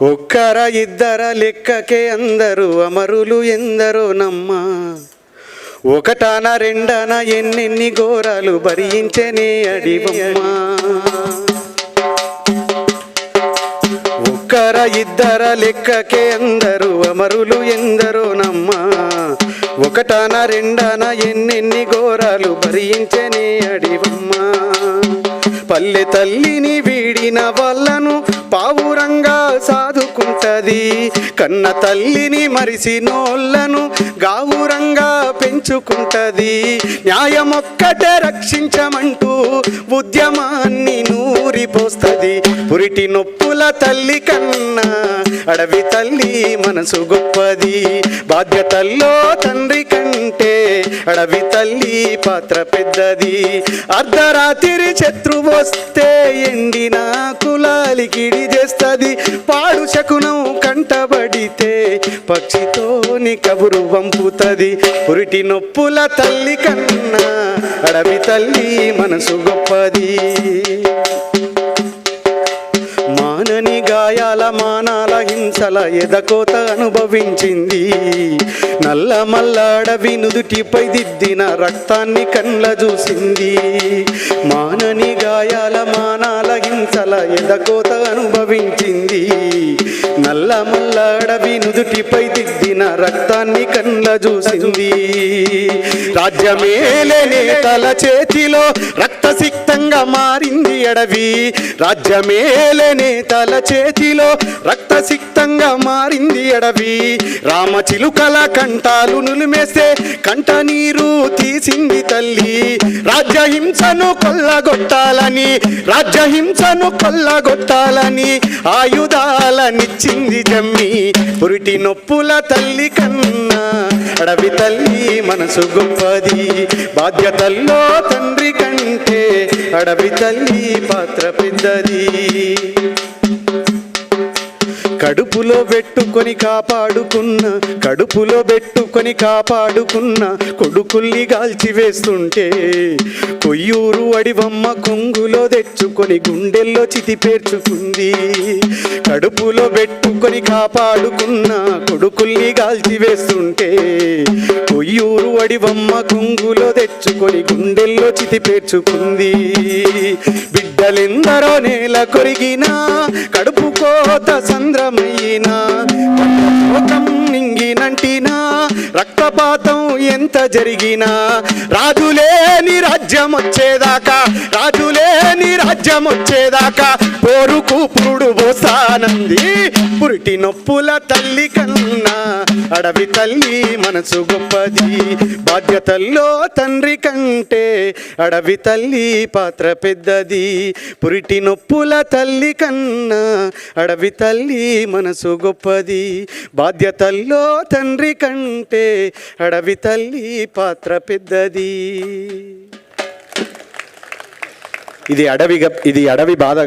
ఒక్కర ఇద్దర లెక్కకే అందరూ అమరులు ఎందరో నమ్మ. ఒకటాన రెండన ఎన్నెన్ని ఘోరాలు భరించనే అడివమ్మ. ఒక్కర ఇద్దర లెక్కకే అందరూ అమరులు ఎందరో నమ్మ. ఒకటాన రెండన ఎన్నెన్ని ఘోరాలు భరించనే అడివమ్మ. పల్లె తల్లిని వీడిన వాళ్ళను పావురంగా సాదుకుంటది. కన్న తల్లిని మరిసినోళ్ళను గావురంగా పెంచుకుంటది. న్యాయమొక్కటే రక్షించమంటూ ఉద్యమాన్ని నూరిపోస్తది. పురిటి నొప్పుల తల్లి కన్నా అడవి తల్లి మనసు గొప్పది. బాధ్యతల్లో తండ్రి కంటే అడవి తల్లి పాత్ర పెద్దది. అర్ధరాత్రి శత్రువు వస్తే ఎండిన కులాలికిడి చేస్తది. పాడు శకునం కంటబడితే పక్షితోని కబురు పంపుతది. పురిటి నొప్పుల తల్లి కన్నా అడవి తల్లి మనసు గొప్పది. మానని గాయాల మానాల హింసల ఎదకోత అనుభవించింది. నల్ల మల్ల అడవి నుదుటిపై దిద్దిన రక్తాన్ని కళ్ళ చూసింది. మానని గాయాల మానాల హింసల ఎదకోత అనుభవించింది. నల్ల మల్ల అడవి నుదుటిపై దిద్దిన రక్తాన్ని కళ్ళ చూసింది. రాజ్యమేలే నేతల చేతిలో రక్తసిక్తంగా మారింది అడవి. రాజ్యమేలే నేతల చేతిలో రక్తసిక్తంగా మారింది అడవి. రామచిలుకల కంటాలు నులిమేస్తే కంట నీరు తీసింది తల్లి. రాజ్యహింసను కొల్లగొట్టాలని రాజ్యహింసను కొల్లగొట్టాలని ఆయుధాలనిచ్చింది జమ్మి. పురిటి నొప్పుల తల్లి కన్నా అడవి తల్లి మనసు గొప్పది. బాధ్యతల్లో తండ్రి కంటే అడవి తల్లి పాత్ర పెద్దది. కడుపులో పెట్టుకొని కాపాడుకున్న కొడుకుల్ని గాల్చివేస్తుంటే కొయ్యూరు అడివమ్మ కొంగులో తెచ్చుకొని గుండెల్లో చితి పేర్చుకుంది. కడుపులో పెట్టుకొని కాపాడుకున్న కొడుకుల్ని గాల్చివేస్తుంటే కొయ్యూరు అడివమ్మ కొంగులో తెచ్చుకొని గుండెల్లో చితి పేర్చుకుంది. బిడ్డలెందరో నేల కొరిగినా కడుపు కోత సంద్రమైనా ముఖం నింగినంటినా రక్తపాతం ఎంత జరిగినా రాజులేని రాజ్యం వచ్చేదాకా పోరుకు పురుడు పోసానంది. పురిటి నొప్పుల తల్లి కన్నా అడవి తల్లి మనసు గొప్పది. బాధ్యతల్లో తండ్రి కంటే అడవి తల్లి పాత్ర పెద్దది. పురిటి నొప్పుల తల్లి కన్నా అడవి తల్లి మనసు గొప్పది. బాధ్యతల్లో తండ్రి కంటే అడవి తల్లి పాత్ర పెద్దది. ఇది అడవి బాధ.